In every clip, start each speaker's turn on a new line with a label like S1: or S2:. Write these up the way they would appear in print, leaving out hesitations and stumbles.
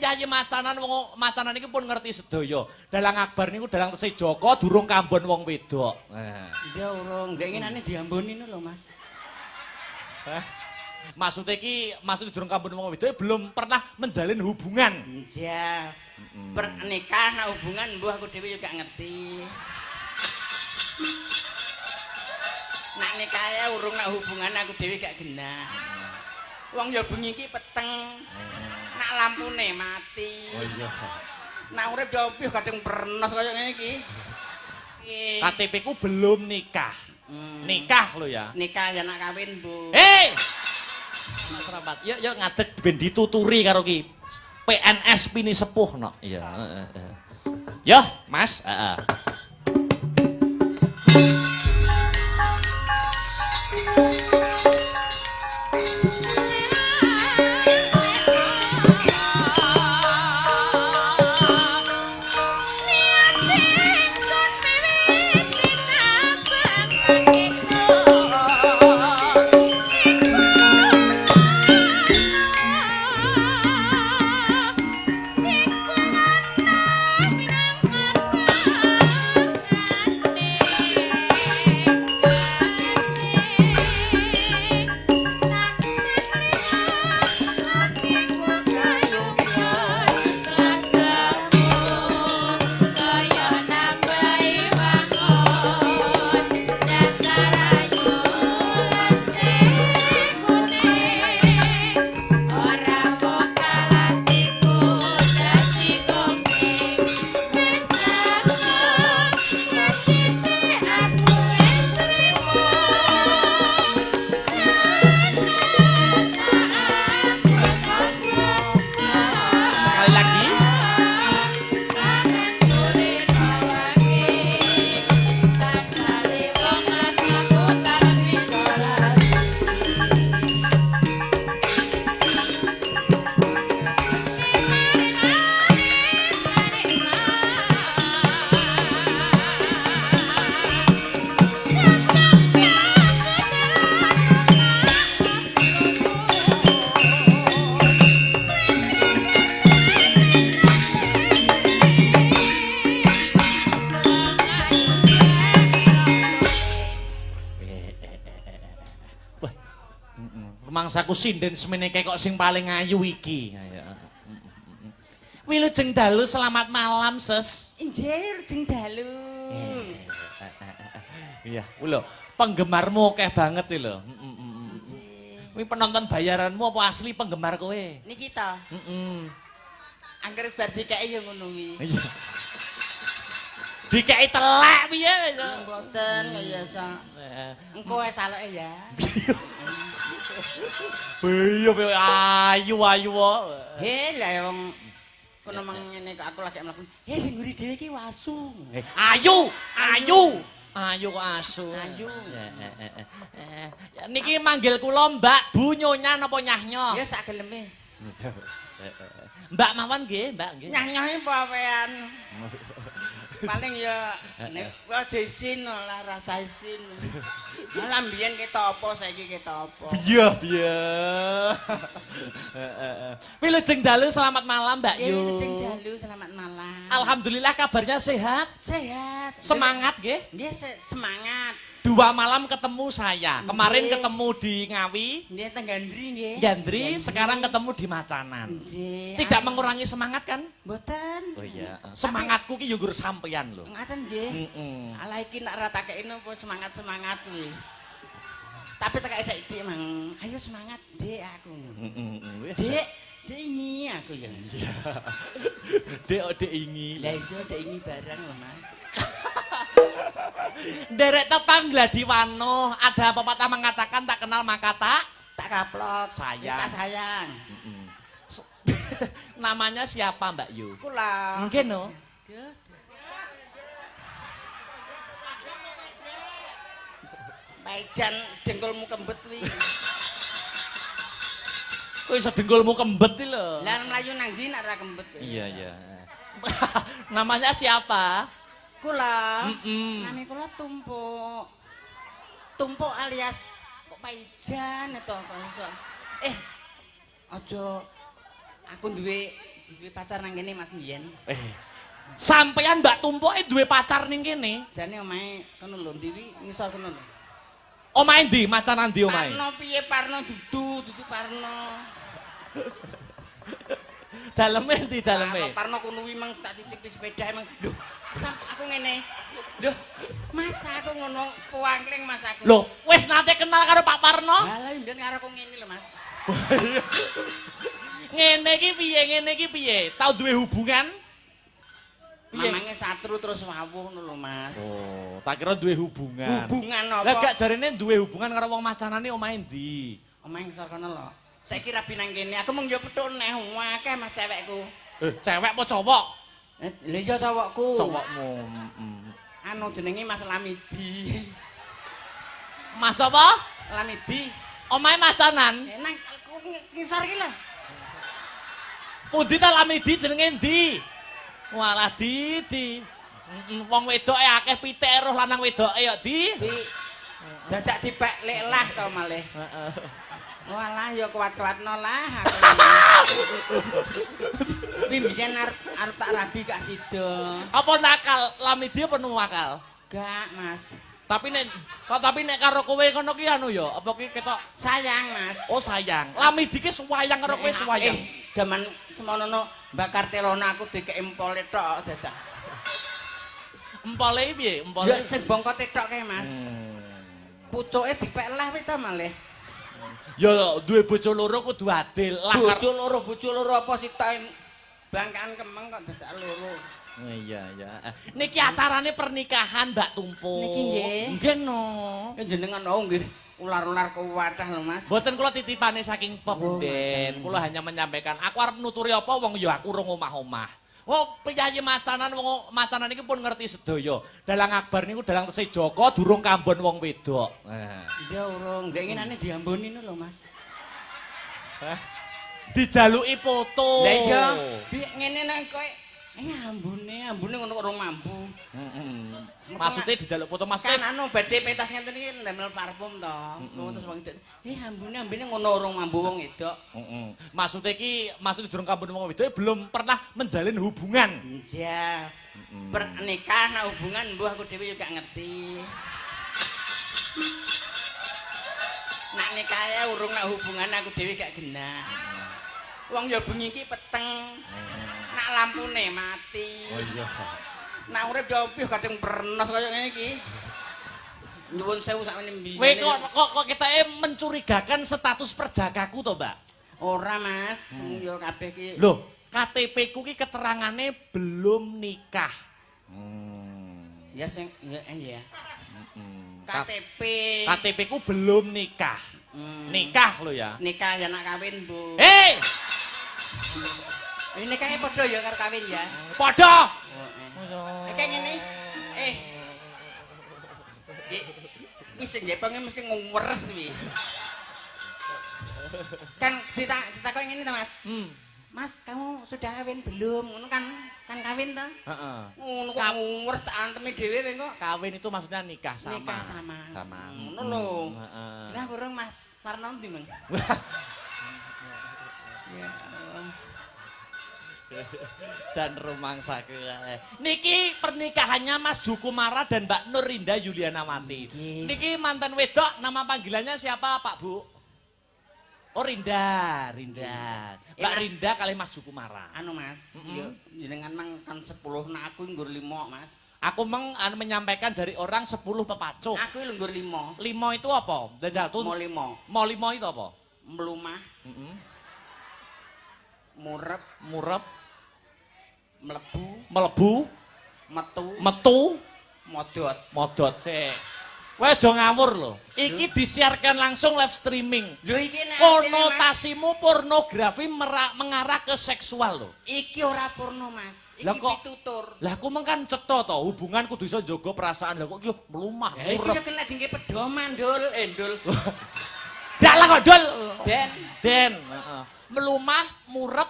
S1: yayi macanan wong macanan iki pun ngerti sedaya. Dalang Akbar niku dalang tesih Joko durung kambon wong wedok.
S2: Iya urung, ndek ngenane diamboni lho Mas.
S1: Maksudnya durung kambon wong wedok belum pernah menjalin hubungan.
S2: Iya. Pernikah nak hubungan mbuh aku dhewe juga ngerti. Nak nikah ya urung nak hubungan aku dhewe gak genah. Wong ya bengi iki peteng. Nak lampune mati.
S1: Oh iya.
S2: Nak urip ya piye kadang pernos kaya ngene iki.
S1: KTP ku belum nikah. Nikah lo ya.
S2: Nikah ya nak kawin, Bu.
S1: Mas Rapat, yuk ngadeg ben dituturi karo ki. PNS pini sepuh no. Iya, Yo, Mas, mangsaku sinden semene kok sing paling ayu iki. Wilujeng dalu selamat malam, Ses.
S2: Injir, jeng dalu.
S1: Iya, lho, penggemarmu akeh banget iki lho. Kuwi penonton bayaranmu apa asli penggemar kowe?
S2: Niki to. Angger bar dikeki ya ngono kuwi.
S1: Iya. Dikeki telek piye lho.
S2: Mboten kaya sak. Engko wae saloke ya.
S1: Iya, ayu wae.
S2: He, lah wong kono mang ngene kok aku lagi mlaku. He sing nguri dhewe iki wasu.
S1: Ayu kok asu.
S2: Ayu.
S1: Niki manggil kula Mbak Bu Nyonya napa Nyah-nyoh?
S2: Ya sak geleme.
S1: Mbak mawon nggih, Mbak nggih.
S2: Nyah-nyoh iki pawean. Paling ya nek aja isin lah rasa isin. Malah mbiyen ketok apa saiki ketok apa.
S1: Iya. Wilujeng dalu selamat malam Mbak Yu.
S2: Wilujeng dalu selamat malam.
S1: Alhamdulillah kabarnya sehat.
S2: Sehat.
S1: Semangat nggih.
S2: Nggih semangat.
S1: 2 malam ketemu saya. Kemarin ketemu di Ngawi.
S2: Nggih teng Gandri nggih.
S1: Gandri, sekarang ketemu di Macanan.
S2: Nggih.
S1: Tidak mengurangi semangat kan?
S2: Mboten.
S1: Oh iya. Semangatku ki yo nggur sampeyan lho.
S2: Ngaten nggih. Ala iki nek ra takekno apa semangat-semangat kuwi. Tapi tak saiki mang, ayo semangat, Dek aku. Dek ini aku ya.
S1: Dek ini.
S2: Lah iya Dek ini barang loh, Mas.
S1: Derek tepang gladiwano, ada pepatah mengatakan tak kenal maka tak
S2: kaplok.
S1: Sayang.
S2: Tak sayang.
S1: Namanya siapa Mbak Yu?
S2: Kula.
S1: Mungkin no.
S2: Paijan dengkulmu kembet wi.
S1: Kok iso dengkulmu kembet iki lho.
S2: Lah mlayu nang ndi nek ora kembet.
S1: Iya. Namanya siapa?
S2: Kula. Nami kula Tumpuk. Tumpuk alias kok Paijan to kok iso. Aja aku duwe duwe pacar nang kene Mas mbiyen.
S1: Sampeyan Mbak Tumpuke duwe pacar ning kene.
S2: Jane omahe kono lho ndi wi ngisor kono lho.
S1: Omahe ndi? Macan ndi omahe?
S2: Parno piye Parno dudu Parno.
S1: Daleme ndi daleme?
S2: Parno kono wi mang tak titipi sepeda emang. Lho, sampe aku ngene. Lho, Mas aku ngono puangkling Mas aku.
S1: Lho, wis nate kenal karo Pak Parno?
S2: Lah mbiyen karo aku ngene lho Mas.
S1: Ngene iki piye? Tau duwe hubungan?
S2: Mamange satru terus wawuh ngono lho Mas.
S1: Oh, tak kira duwe hubungan.
S2: Hubungan apa?
S1: Lah gak jarene duwe hubungan karo wong macanane omahe ndi?
S2: Omahe ngisor kono lho. Saiki rabi nang kene, aku mung yo petuk neh akeh Mas cewekku.
S1: Cewek apa cowok?
S2: Lha iya cowokku.
S1: Cowokmu.
S2: Anu jenenge Mas Lamidi.
S1: Mas apa?
S2: Lamidi.
S1: Omahe macanan.
S2: Nang aku ngisor iki lho.
S1: Pundi ta Lamidi jenenge ndi? Walah Di. Wong wedoke akeh pitik roh lanang wedoke ya Di.
S2: Dadak dipek leklah to malih.
S1: Heeh.
S2: Walah ya kuat-kuatno lah aku. Mbiyen arep tak rabi gak sida.
S1: Apa nakal? Lamidi apa nakal?
S2: Gak, Mas.
S1: Tapi nek karo kowe ngono ki anu ya, apa ki ketok
S2: Sayang, Mas.
S1: oh sayang. Lamidi ki suwayang karo kowe suwayang.
S2: Jaman semono Mbak Kartelona aku dikek empole tok dadak.
S1: Empole piye? Empole.
S2: Ya sing bongkote tok kae, Mas. Pucuke dipek lah wis ta malih.
S1: Ya duwe bojo loro kudu adil lah.
S2: Bojo loro apa sitok bangkaan kemeng kok dadak loro.
S1: Iya. Niki acarane pernikahan Mbak Tumpu.
S2: Niki nggih.
S1: Nggih no.
S2: Jenengan nggih ular-ular kuwatah lho Mas.
S1: Mboten kula titipane saking Pemden. Kula hanya menyampaikan aku arep nuturi apa wong ya aku urung omah-omah. Oh, piyayi macanan wong macanan iki pun ngerti sedaya. Dalang Akbar niku dalang tesih Joko durung kambon wong wedok.
S2: Iya urung, ndek ngenane diamboni lho Mas.
S1: Dijaluki foto.
S2: Lah iya, ngene nek kowe ambune ngono kok urung mampu.
S1: Maksudnya dijaluk foto Mas
S2: kan anu badhe pentas ngenten iki ndamel parfum to. Terus wong itu, ambune ngono urung mampu wong wedok.
S1: Maksudnya durung kambon wong wedok belum pernah menjalin hubungan.
S2: Iya. Pernikah nak hubungan mbuh aku dhewe yo gak ngerti. Nak nikah ya urung nak hubungan aku dhewe gak genah. Wong ya bengi iki peteng. Nak lampune mati.
S1: Oh iya.
S2: Nak urip yo piye kadang pernos kaya ngene iki. Nyuwun sewu sakmene mbiyen.
S1: Kowe kok kita mencurigakan status perjakaku to, Mbak?
S2: Ora, Mas. Yo kabeh ki.
S1: Loh, KTP ku ki keterangane belum nikah.
S2: Ya sing ya. KTP.
S1: KTP ku belum nikah. Nikah lo ya.
S2: Nikah ya nak kawin, Bu.
S1: Hei!
S2: Ini nikahnya padha ya karo kawin ya.
S1: Padha.
S2: Kayak ngene. Wis njepenge mesti nguwres wi. Kan ditakon ngene to, Mas. Mas, kamu sudah kawin belum? Ngono kan kawin to?
S1: Heeh.
S2: Ngono kok nguwres tak antemi dhewe kok.
S1: Kawin itu maksudnya nikah sama.
S2: Nikah sama. Ngono lho.
S1: Heeh.
S2: Nah, kurang Mas. Farno ndi, Mang? Ya.
S1: Jan rumangsaku. Niki pernikahannya Mas Jukumara dan Mbak Nurinda Yulianawati. Niki mantan wedok, nama panggilannya siapa Pak Bu? Oh Rinda. Mbak Rinda kali Mas Jukumara.
S2: Anu Mas, yo jenengan mang kan 10, nah aku nggur 5 Mas.
S1: Aku menyampaikan dari orang 10 pepacuh.
S2: Aku nggur 5.
S1: 5 itu apa? Jatuh.
S2: Mau 5.
S1: Mau 5 itu apa?
S2: Mlumah. Murep. Mlebu. Metu. Modot.
S1: Sik. Kowe aja ngawur lho. Iki disiarkan langsung live streaming.
S2: Lho iki nek
S1: konotasimu pornografi mengarah ke seksual lho.
S2: Iki ora porno, Mas. Iki pitutur.
S1: Lah aku mengkan cetha to, hubungan kudu iso jaga perasaan. Lah kok iki mlumah.
S2: Iki yo kena dingke pedoman, Dul. Ndul.
S1: Dak lah kok, Dul. Den. Heeh. Melumah, murep,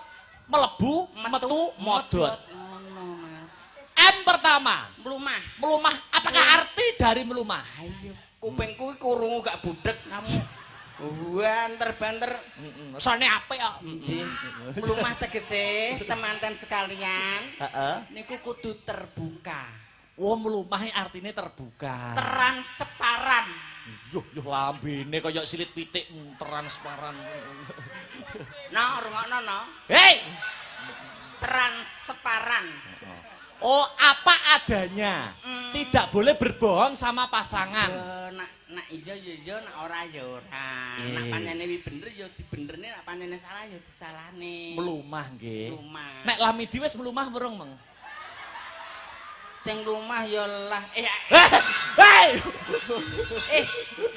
S1: melebu, metu, modot.
S2: Ngono, Mas.
S1: M pertama. Melumah. Apakah arti dari melumah?
S2: Ayo, kupingku iki krungu gak budhek kamu. Banter-banter.
S1: Sone apik kok.
S2: Nggih. Mlumah tegese temanten sekalian.
S1: Heeh.
S2: Niku kudu terbuka.
S1: Oh, mlumah artine terbuka.
S2: Transparan.
S1: Yo lambene kaya silit pitik transparan.
S2: No, rungokno no.
S1: Hei.
S2: Transparan.
S1: Oh, apa adanya. Tidak boleh berbohong sama pasangan.
S2: Nak ijo yo nak ora yo ora. Nak panene wi bener yo dibenerne, nak panene salah yo disalahne.
S1: Melumah nggih.
S2: Lumah.
S1: Nek Lamidi wis melumah burung, Meng?
S2: Sing lumah yo lah.
S1: Hei.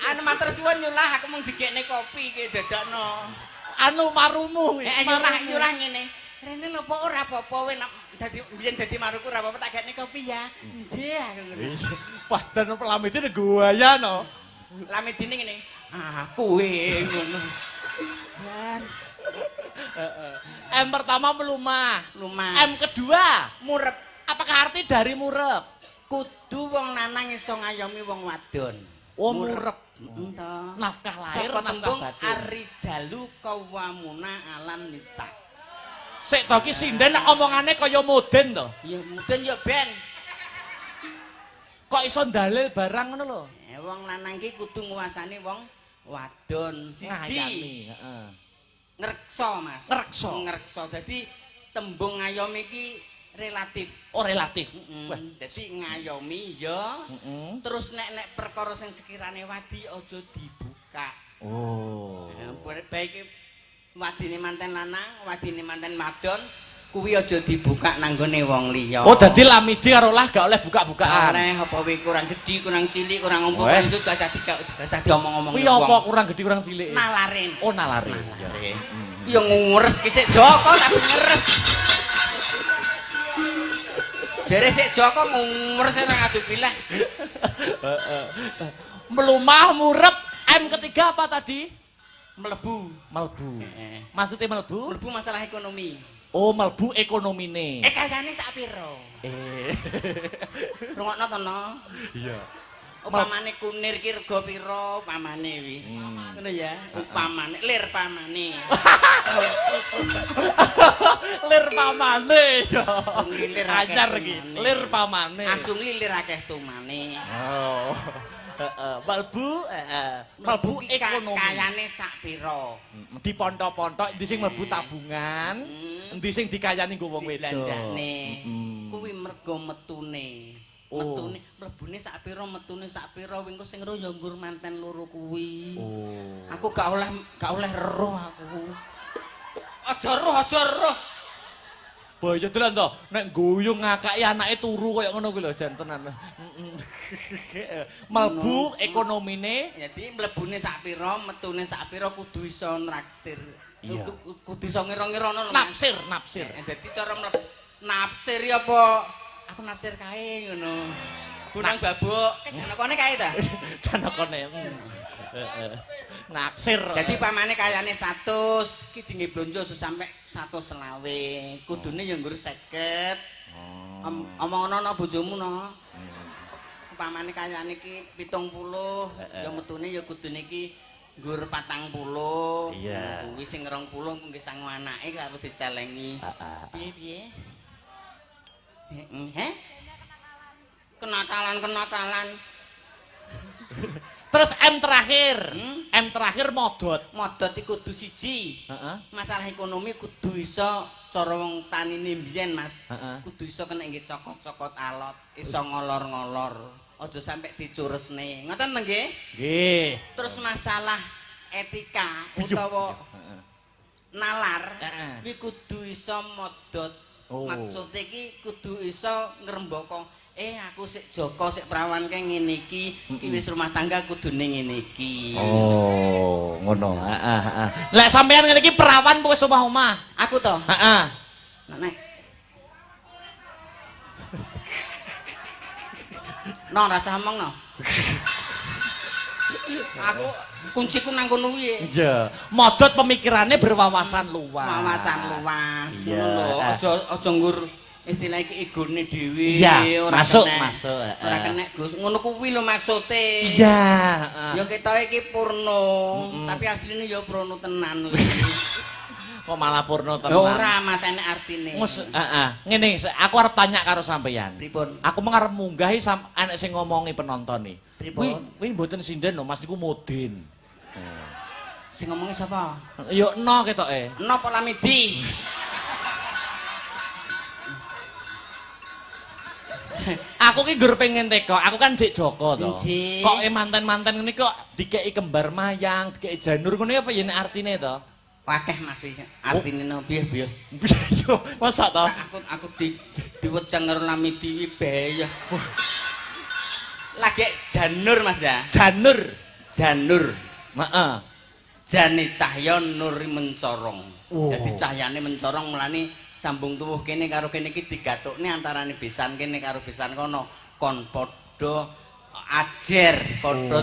S2: Anu matur suwun yo lah aku mung dikekne kopi iki dadakno.
S1: Anu marumu.
S2: Nyulah ngene. Rene lho apa ora apa-apa we nek dadi biyen dadi maruku ora apa-apa tak gekne kopi ya. Nggih aku ngono.
S1: Padahal Lamidi gaya no.
S2: Lamidine ngene. Aku ngono.
S1: M pertama melumah.
S2: Lumah.
S1: M kedua
S2: Murep.
S1: apakah arti dari murep?
S2: Kudu wong lanang iso ngayomi wong wadon.
S1: Oh, murep.
S2: Entah.
S1: Nafkah lahir,
S2: Saka
S1: nafkah
S2: tembung
S1: batin.
S2: arijalu qawwamuna 'alan nisa.
S1: Sik to ki sinden nek omongane kaya moden to.
S2: Ya mungkin ya ben.
S1: Kok iso dalil barang ngono lho.
S2: Wong lanang ki kudu nguasani wong wadon siji.
S1: Ngayani, heeh.
S2: Ngrekso, Mas.
S1: Ngrekso.
S2: Ngrekso. Dadi tembung ngayomi ki relatif.
S1: Oh, relatif. Wah,
S2: Dadi ngayomi ya. Terus nek perkara sing sekirane wadi aja dibuka.
S1: Oh.
S2: Baik wadine manten lanang, wadine manten wadon, kuwi aja dibuka nanggone wong liya.
S1: Oh, dadi Lamidi karo lah gak oleh buka-bukaan.
S2: Oleh apa kuwi kurang gedhi, kurang cilik, kurang ompong itu gak usah diomong-omong.
S1: Kuwi apa kurang gedhi kurang cilik?
S2: Nalarin.
S1: Oh, nalare.
S2: Ya ngures ki sik Joko tapi ngeres. Jere sik Joko ngures nang adu bilah.
S1: Melumah murep. M ketiga apa tadi?
S2: Mlebu.
S1: Melbu. Maksudnya melbu?
S2: Mlebu masalah ekonomi.
S1: Oh, melbu ekonomine.
S2: Kayane sak piro? Rungokno to no.
S1: Iya.
S2: Upamane kunir ki rega piro upamane wi. Ngono ya. Upamane lir pamane.
S1: Lir pamane ya.
S2: Lir akeh
S1: Anyar iki.
S2: tumane.
S1: Lir pamane.
S2: Asung lilir akeh tumane.
S1: Oh. Melbu melbu ekonomi.
S2: Kayane sak piro?
S1: Di pontok-pontok endi sing mlebu tabungan, endi sing dikayani nggo wong wedok.
S2: Belanjane. Kuwi mergo metune. Metune mlebune sak piro, metune sak piro, wingko sing ro ya nggur manten loro kuwi.
S1: Oh.
S2: Aku gak oleh roh aku. Aja roh.
S1: Bahaya tenan to, nek guyung ngakaki anake turu kaya ngono kuwi lho jan tenan. Melbu ekonomine,
S2: Jadi mlebune sak piro, metune sak piro kudu iso naksir.
S1: Iya.
S2: Kudu iso ngira-ngirono lho.
S1: nafsir.
S2: Dadi cara nafsir apa? Aku nafsir kae ngono. Gunang babuk, janakone kae ta?
S1: Janakone. Naksir.
S2: Jadi pamane kayane 100, ki dingi blonjo sampe 120. Kudune ya nggur 50. Omongno no bojomu no. Pamane kayane ki 70, ya metune ya kudune ki nggur 40.
S1: Iya.
S2: Kuwi sing 20 nggih sangu anake karo dicelengi. Piye? Kenakalan.
S1: Terus M terakhir modot.
S2: Modot iku kudu siji.
S1: Heeh.
S2: Masalah ekonomi kudu iso cara wong tanine mbiyen Mas. Kudu iso kena nggih cokot-cokot alot, iso ngolor-ngolor. Aja sampe dicuresne. Ngoten nggih?
S1: Nggih.
S2: Terus masalah etika utawa nalar kuwi kudu iso modot. Maksud iki kudu iso ngrembaka aku sik Joko sik prawan kae ngene iki wis rumah tangga kudune ngene iki.
S1: Oh, ngono. Heeh. Lek sampean ngene iki perawan wis omah-omah.
S2: Aku to?
S1: Heeh.
S2: Nek No rasa omong no. Aku kunciku nang kono kuwi.
S1: Iya. Modot pemikirannya berwawasan luas.
S2: Wawasan luas.
S1: Iya.
S2: Ngono lho, aja nggur istilah iki igone dhewe
S1: Iya,
S2: ora
S1: masuk,
S2: kena.
S1: masuk.
S2: Ora kena Gus. Ngono kuwi lho maksude.
S1: Iya,
S2: Ya ketoke iki Purno, tapi asline ya Prono tenan kuwi.
S1: kok malah Purno
S2: Ya
S1: tenan.
S2: ora Mas enek artine.
S1: Ngene, aku arep tanya karo sampeyan.
S2: Pripun?
S1: Aku mengarep munggahi enek sing ngomongi penonton nih.
S2: Pripun?
S1: Kuwi mboten sinden lho, Mas niku mudin.
S2: Sing ngomongi sapa?
S1: Yo no ketoke.
S2: Napa Lamidi?
S1: Aku ki gur pengen teko, aku kan Jek Joko to.
S2: Nggih.
S1: Kok manten-manten ngene kok dikeki kembar mayang, dikeki janur ngono apa yen artine to?
S2: Wakeh Mas iki. Artine no piye?
S1: Yo, masa to?
S2: Aku diwejeng karo Lamidi iki bahaya. Lagi janur Mas ya.
S1: Janur.
S2: Janur.
S1: Heeh.
S2: Jane cahya nuri mencorong.
S1: Oh.
S2: Jadi cahyane mencorong mulane sambung tuwuh kene karo kene iki digathukne antarane besan kene karo besan kono kon padha ajer padha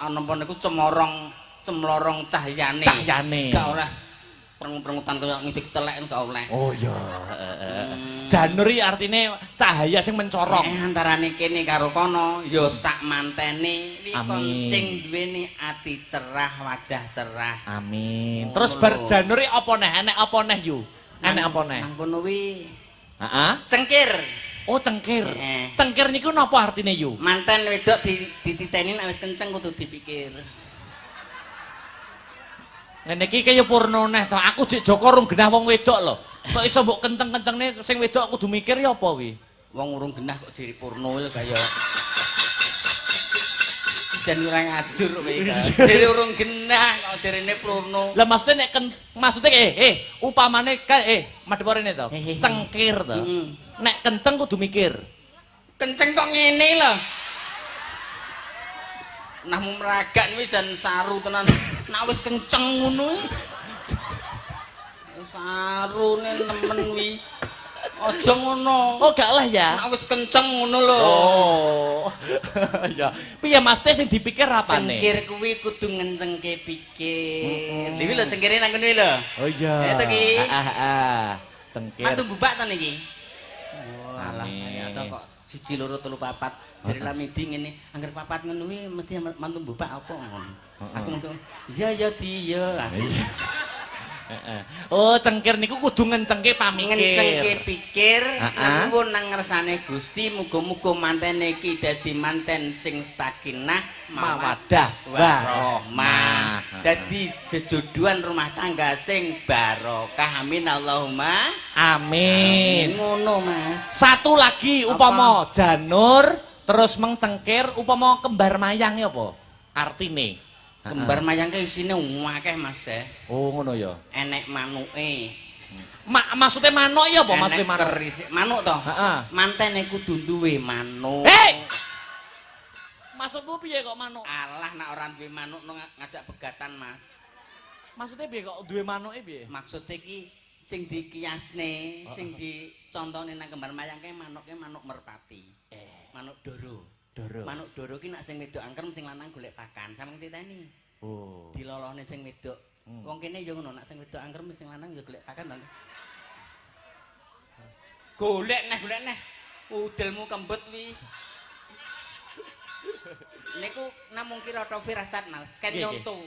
S2: napa niku cemlorong cahyane.
S1: Cahyane.
S2: Gak oleh prengut-prengutan kaya ngidik telek gak oleh.
S1: Oh iya, Janur iki artine cahaya sing mencorong.
S2: Antarane kene karo kono ya sak mantene kon sing duweni ati cerah, wajah cerah.
S1: Amin. Terus bar janur iki apa neh? Enek apa neh yu? Enek apa neh?
S2: Nang kono kuwi
S1: Heeh.
S2: cengkir.
S1: Oh, cengkir.
S2: Heeh.
S1: Cengkir niku napa artine yu?
S2: Manten wedok dititeni nek wis kenceng kudu dipikir.
S1: Ngene iki kaya Purno neh to. Aku Jek Joko rung genah wong wedok lho. Kok iso mbok kenceng-kencengne sing wedok kudu mikir ya apa kuwi?
S2: Wong urung genah kok jeri Purno lho kaya. Jan ora ngadur kowe iki. Jeri urung genah kok jerine Purno.
S1: Lah maksudnya upamane madhep rene to. Cengkir to. Nek kenceng kudu mikir.
S2: Kenceng kok ngene lho. Nah meragan wis jan saru tenan. Nek wis kenceng ngono. Sarune nemen wi. Aja ngono.
S1: Oh, gak lah ya.
S2: Nek wis kenceng ngono lho.
S1: Oh. Ya. Piye Mas teh sing dipikir apane?
S2: Cengkir kuwi kudu ngencengke pikir. Dewi lho cengkire nang kene lho.
S1: Oh iya.
S2: Eta ki.
S1: Cengkir.
S2: Mantu bubak ta niki. Walah,
S1: Amin.
S2: ya ta kok 1 2 3 4 jare Lamidi ngene, angger papat ngono kuwi mesti mantu bubak apa ngono. Aku mung iya ya di ya.
S1: Oh, cengkir niku kudu ngencengke pamikir.
S2: Ngencengke pikir, nuwun nang ngersane Gusti muga-muga manten iki dadi manten sing sakinah mawaddah warahmah. Dadi jejodohan rumah tangga sing barokah. Amin Allahumma
S1: Amin.
S2: ngono Mas.
S1: Satu lagi upama janur terus mengcengkir upama kembar mayang ya apa? Artine.
S2: Kembar mayang ke isine akeh Mas.
S1: Oh, ngono ya.
S2: Enek manuke.
S1: Maksudnya manuk ya apa maksudnya
S2: Enek
S1: manuk?
S2: keris manuk to.
S1: Heeh.
S2: Mantene kudu duwe manuk.
S1: Hei! Maksudmu piye kok manuk?
S2: Alah nek ora duwe manuk ngajak begatan Mas.
S1: Maksudnya piye kok duwe manuke piye?
S2: Maksud iki sing dikiasne, sing dicontone nang kembar mayang ke manuke manuk merpati. Manuk doro. Manuk doro ki nek sing wedok angker sing lanang golek pakan, sampeyan titeni.
S1: Oh.
S2: Dilolohne sing wedok. Wong kene ya ngono, nek sing wedok angker sing lanang ya golek pakan to. Golek neh. Udelmu kembet wi. Niku namung kira to firasat Mas, ken nyonto.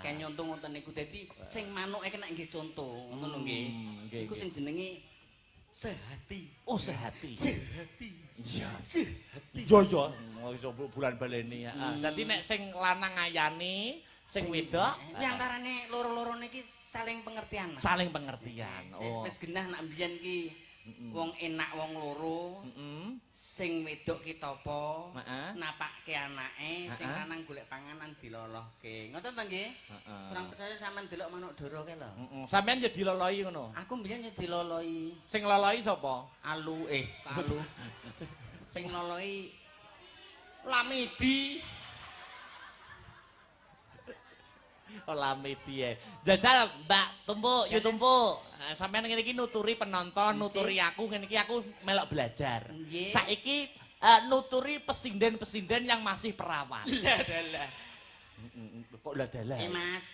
S2: Ken nyonto ngoten niku dadi sing manuke kena nggih conto, ngono nggih. Iku sing jenenge sehati.
S1: Oh, sehati.
S2: Sehati.
S1: Iya.
S2: Sehati.
S1: Yo yo. Iso bulan baleni ya. Dadi nek sing lanang ngayani, sing wedok
S2: Kuwi antarane loro-loro niki saling pengertian. Mas.
S1: saling pengertian. Oh.
S2: Wis genah nak mbiyen ki wong enak wong loro. Sing wedok ki topo, napakke anake, sing lanang golek panganan dilolohke. Ngoten to nggih? Kurang percaya sampean delok manuk doro ke lho.
S1: Sampeyan ya dilolohi ngono.
S2: Aku mbiyen yo dilolohi
S1: Sing lolohi sapa?
S2: alu. Sing lolohi Lamidi.
S1: Oh, Lamidi ya. Jajal Mbak Tumpuk, yu Tumpuk. Sampeyan ngene iki nuturi penonton, nuturi aku ngene iki aku melok belajar. Saiki nuturi pesinden-pesinden yang masih perawan.
S2: Lah.
S1: Kok lah dalah.
S2: Mas.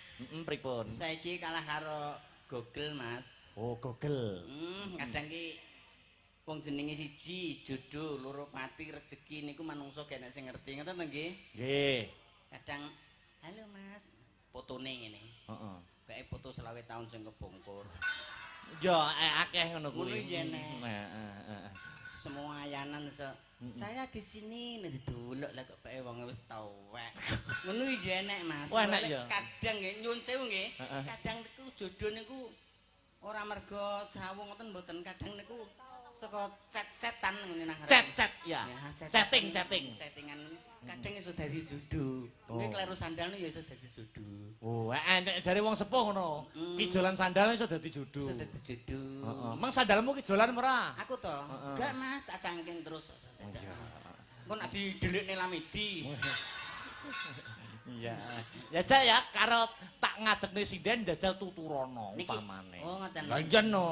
S1: Pripun?
S2: Saiki kalah karo Google, Mas.
S1: Oh, Google.
S2: Kadang ki wong jenenge siji jodoh, loro pati rezeki niku manungsa kene sing ngerti. Ngoten nggih?
S1: Nggih.
S2: Kadang halo Mas, fotone ngene.
S1: Heeh.
S2: Bae foto 20 tahun sing kebongkor.
S1: Ya akeh ngono kuwi.
S2: Ngono iki nek.
S1: Heeh.
S2: Semua ayanan saya di sini nek duluk lah kok bae wong wis tuwek. Ngono iki enek Mas.
S1: Wah, enek ya.
S2: Kadang nggih nyuwun sewu nggih. Kadang niku jodoh niku ora mergo srawung ngoten mboten. Kadang niku saka chat-chatan ngene nang
S1: Chat ya. Chatting.
S2: Chattingan kadang iso dadi jodoh. Nggih kleru sandalnya ya iso dadi jodoh.
S1: Oh, nek jare wong sepuh ngono. Kijolan sandal iso dadi jodoh.
S2: Iso dadi jodoh.
S1: Heeh. Mang sandalmu kijolan ora?
S2: Aku to. Enggak Mas, tak cangking terus. Engko nek didelikne Lamidi.
S1: Iya. Ya Cak ya karo tak ngadekne sinden njajal tuturono umpamane.
S2: Oh ngoten.
S1: Lah iya no.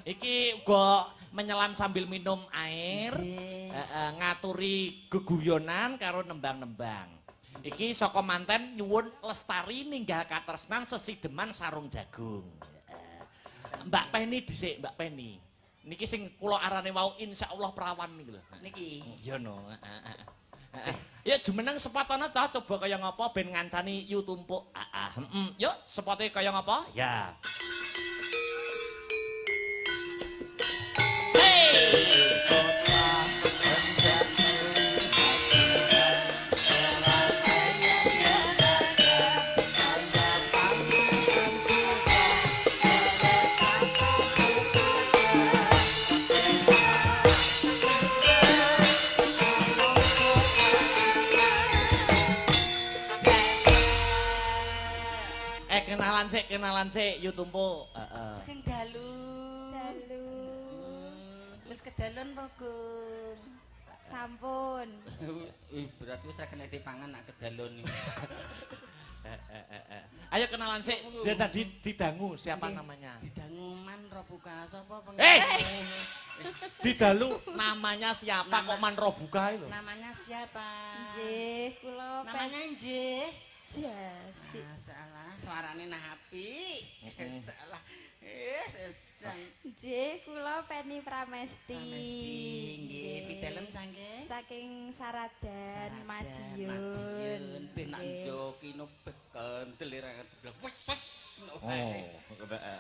S1: Iki uga menyelam sambil minum air, ngaturi geguyonan karo nembang-nembang. Iki saka manten nyuwun lestari ninggal katresnan sesideman sarung jagung. Mbak Penny dhisik, Mbak Penny. Niki sing kula arane wau insyaallah perawan niki lho.
S2: Niki.
S1: Iya no. Ya jumeneng sepatana cah coba kaya ngapa ben ngancani yu tumpuk. Yuk sepote kaya ngapa? Ya. Kenalan sik yu tumpuk.
S2: Saking dalu. Wis kedalon apa, Gung?
S3: Sampun.
S2: Berarti wis ra kena dipangan nak kedalon iki.
S1: Ayo kenalan sik. Dia tadi didangu siapa namanya?
S2: Didangu Man Robuka sapa
S1: Didalu namanya siapa kok Man Robuka lho?
S2: Namanya siapa?
S3: Nggih, kula
S2: Namanya nggih.
S3: Jasi.
S2: Masalah suarane nah apik. Salah.
S3: Nggih, kula Penny Pramesti.
S2: Nggih, pitelem saking
S3: Saking Saradan, Madiun.
S2: Penak joki no beken delira wes.
S1: Oh,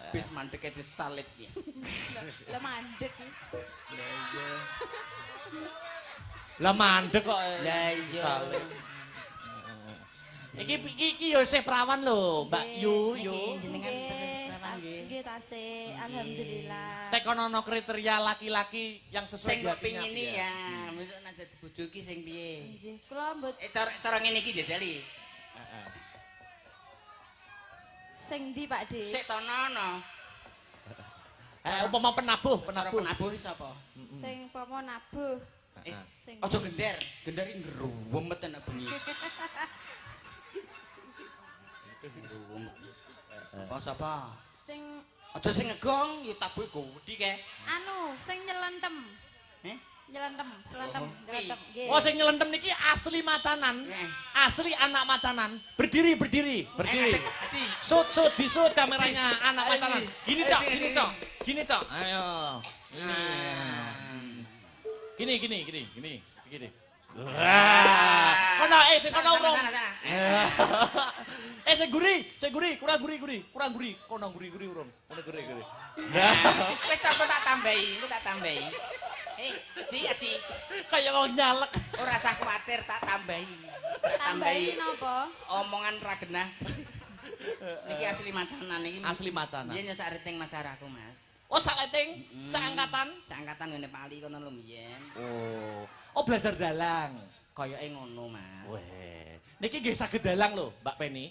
S2: bis mandek itu salib ya.
S3: Lah mandek iki.
S2: Lah iya.
S1: Lah mandek kok.
S2: Lah iya.
S1: Salib. Iki yo isih perawan lho, Mbak Yu.
S2: Jenengan perawan nggih.
S3: Nggih tasih, alhamdulillah.
S1: Tek ono kriteria laki-laki yang sesuai
S2: Sing kok pengin ini ya, besok nek dadi bojo iki sing piye?
S3: Nggih, kula mbut
S2: Cara ngene iki jajali.
S3: sing ndi Pak De?
S2: Sik tonono.
S1: Upama penabuh.
S2: Penabuh sapa?
S3: Sing pomo nabuh. Sing
S2: Aja gender iki ngruwemet nek bengi. Apa sapa?
S3: sing
S2: Aja sing ngegong, ya tabuhe gowedi kae.
S3: anu, sing nyelentem. Nyelentem, selentem, nyelentem. Nggih.
S1: Oh sing nyelentem niki asli macanan. Asli anak macanan. Berdiri.
S2: Aji.
S1: Sut disut kameranya anak macanan. Gini tok. Ayo. Gini. Wah. Kono sing kono urung. Sing guri, kurang guri. Kono guri urung. Kono guri.
S2: Wis tak tambahi. Aji.
S1: Kayak mau nyalek.
S2: Ora usah kuwatir tak tambahi.
S3: Tambahi napa?
S2: Omongan ra genah. Niki asli macanan iki.
S1: Asli macanan.
S2: Iya nyosak rating masyarakat, Mas.
S1: Oh saleting, seangkatan.
S2: Seangkatan ngene Pak Ali kono lho mbiyen.
S1: Oh belajar dalang.
S2: Kayake ngono, Mas.
S1: Weh, niki nggih saged dalang lho, Mbak Penny.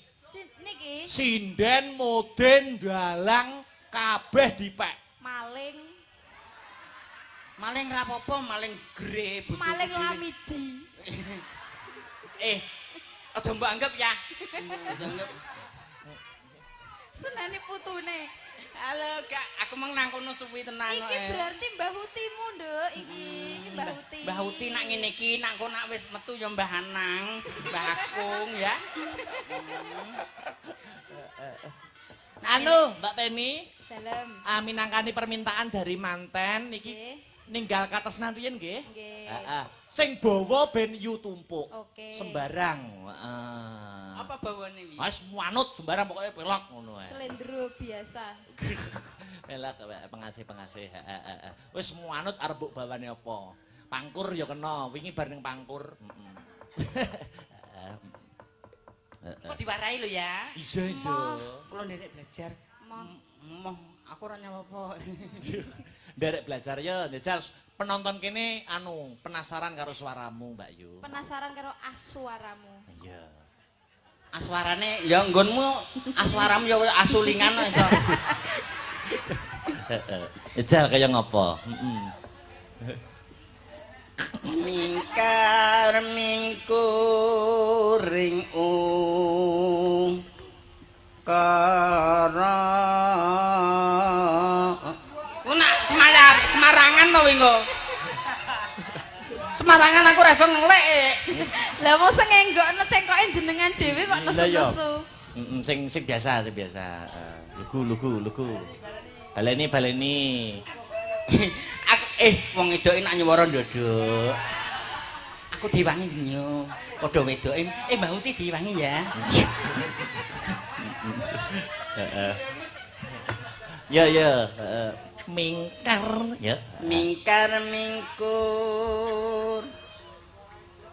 S3: Niki
S1: Sinden, moden, dalang kabeh dipek.
S2: Maling rapopo, maling gre bojoku.
S3: maling Lamidi.
S2: Aja mbok anggap ya. Aja anggap.
S3: Senane putune.
S2: Halo, Kak, aku mau nang kono suwi tenan kok.
S3: Iki berarti Mbah Hutimu, Nduk. Iki Mbah Huti.
S2: Mbah Huti nak ngene iki, nak kono wis metu ya Mbah Anang, Mbah Akung ya.
S1: Anu, Mbak Penny,
S3: Dalem.
S1: minangkani permintaan dari manten niki ninggal katresnan riyen nggih.
S3: Nggih.
S1: Heeh. Sing bawa ben yu tumpuk.
S3: Oke.
S1: Sembarang. Heeh.
S2: Apa bawane iki?
S1: Wis manut sembarang pokoknya pelok ngono ae.
S3: Slendro biasa.
S1: Pelok pengasih. Heeh. Wis manut arep mbok bawane apa? Pangkur ya kena, wingi bar ning pangkur.
S2: Kok diwarai lho ya?
S1: Iya.
S2: Kula nderek belajar. Moh, aku ora nyawa-apa.
S1: Nderek belajar ya, njajal penonton kene penasaran karo suaramu, Mbak Yu.
S3: Penasaran karo aswaramu.
S1: Iya.
S2: Aswarane ya nggonmu aswaramu ya kaya asulingan iso.
S1: Njajal kaya ngopo?
S2: Mingkar mingkuring kara Semarangan to wingo. Semarangan aku ra iso ngelek.
S3: Lah mosok senggokno cengkoke jenengan dhewe kok nesu-nesu.
S1: Sing biasa. Lugu. Baleni.
S2: Aku wong edoke nak nyuwara ndodok. Aku diwangi nyo. Padha wedoke Mbak Uti diwangi ya.
S1: Ya. Mingkar ya.
S2: Mingkar mingkur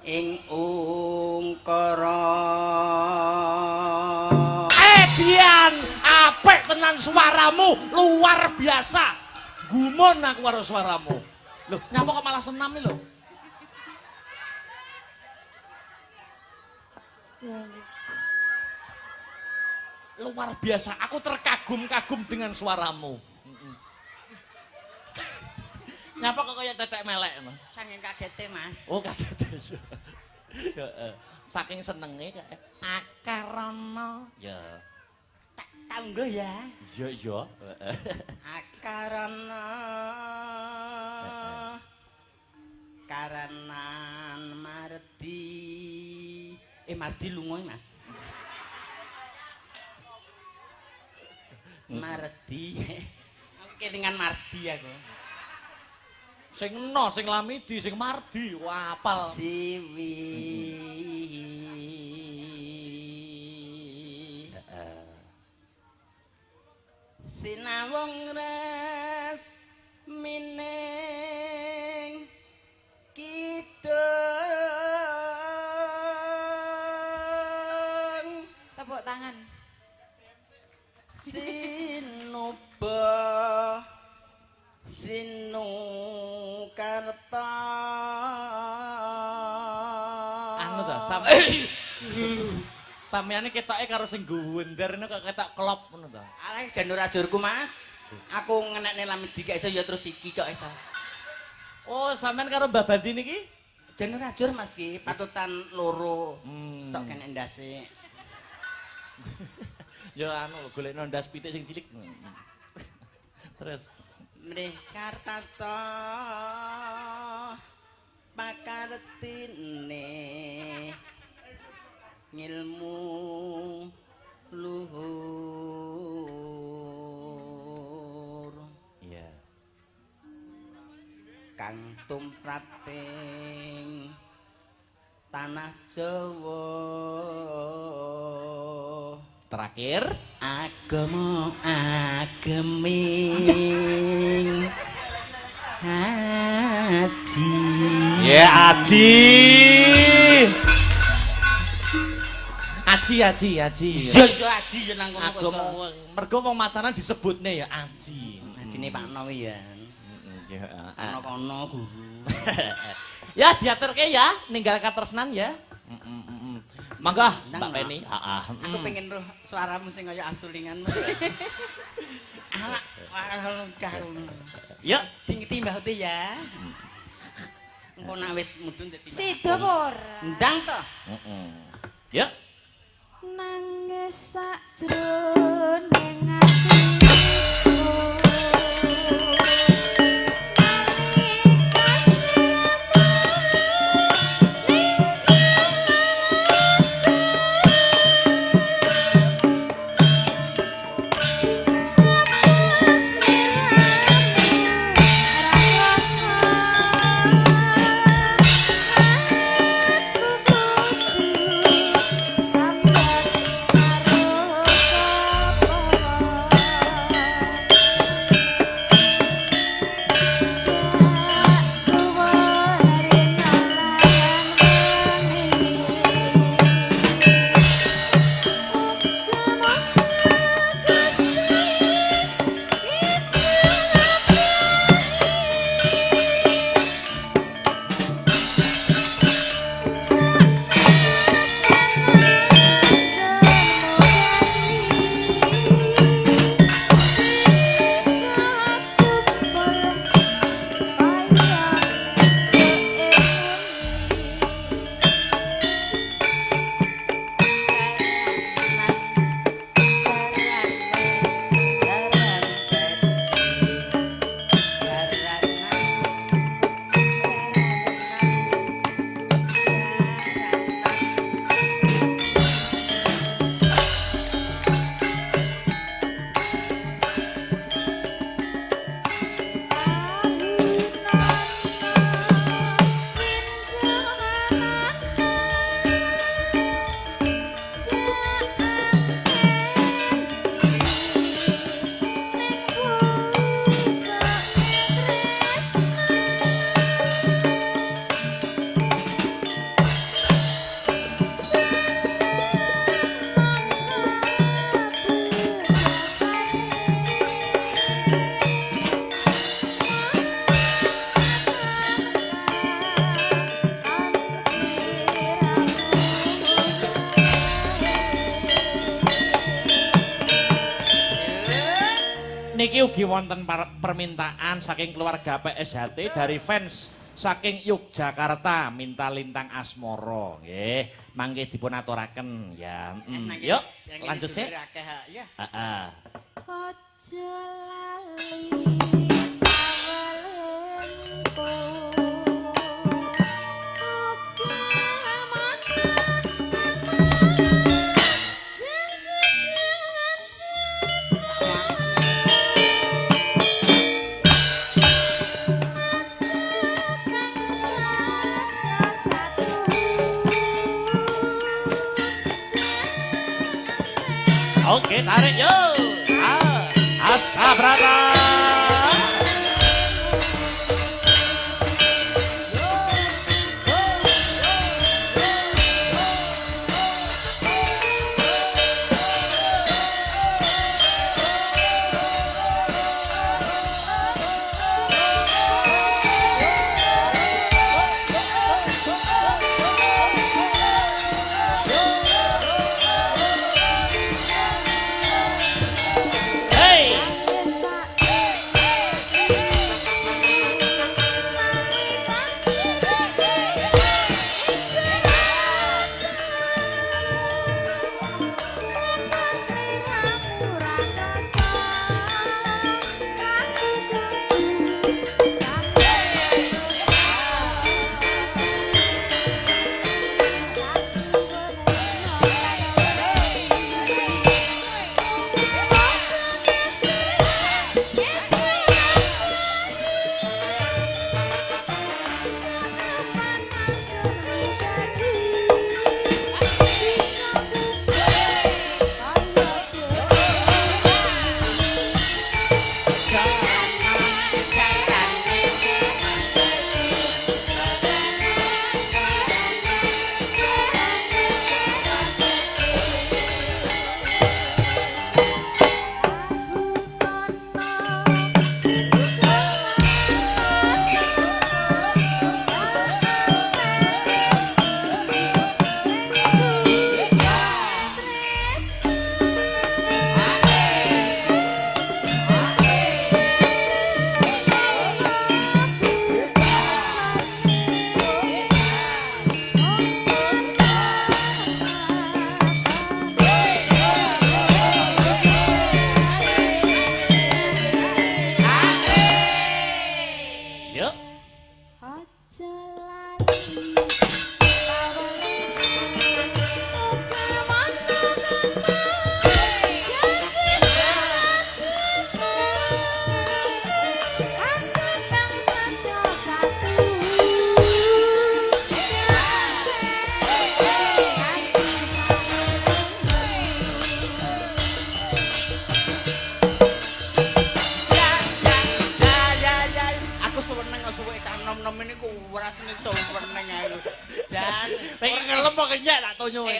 S2: ing ungkara.
S1: Dian, apik tenan suaramu, luar biasa. Gumun aku karo suaramu. Loh, nyapa kok malah senam lho? Luar biasa, aku terkagum-kagum dengan suaramu. Nyapa kok kayak tetek melek no?
S2: Saking kagete, Mas.
S1: Oh, kaget. Saking senenge kayak akarana. Ya.
S2: Tanggo ya.
S1: Iya.
S2: Akarana. Karanan Mardi. Mardi lunga, Mas. Mardi. Aku kelingan Mardi aku.
S1: Sing Lamidi, sing Mardi, wah apal.
S2: Siwi. Sinawung res mining kidung.
S3: Tepuk tangan.
S2: Sinuba Sinukarta.
S1: Anu ta, sampeyan ketoke karo sing guwender kok ketok klop ngono ta.
S2: Alah janur ajurku, Mas. Aku ngenekne Lamidi gak iso ya terus iki kok iso.
S1: Oh, sampean karo Mbak Banti niki?
S2: Janur ajur, Mas ki, patutan loro. Stok kene ndase.
S1: Ya anu golekno ndas pitik sing cilik. Terus
S2: Mrih kartata pakartine ngilmu luhur.
S1: iya.
S2: Kang tumrating tanah Jawa.
S1: Terakhir
S2: Agama ageming haji.
S1: ya Aji. Aji.
S2: Yo aji yo nang kono.
S1: Agama mergo wong macanan disebutne ya Aji.
S2: Ajine Pak Nowi ya.
S1: Ya.
S2: Ana kono guru.
S1: Ya diaturke ya, ninggal katresnan ya. Mangga Mbak Penny.
S2: Aku pengen roh suaramu sing kaya asulinganmu.
S1: Ya,
S2: Tinggi Mbah Uti ya. Engko nak wis mudhun dadi.
S3: Sida apa ora?
S2: Ndang to.
S1: Ya.
S3: Nangis sakjroning atiku. Rasa
S1: ugi wonten permintaan saking keluarga PSHT dari fans saking Yogyakarta minta lintang asmara nggih mangke dipun aturaken ya yuk lanjut sih
S2: ya
S1: heeh
S3: Aja lali sawelenku
S1: Oke, tarik yuk. Asta Brata.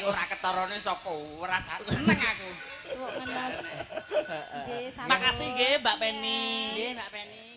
S2: ora ketarane sapa ora seneng aku.
S3: Suwuk ngenes. Nggih,
S1: Makasih nggih Mbak Penny.
S2: Nggih Mbak Penny.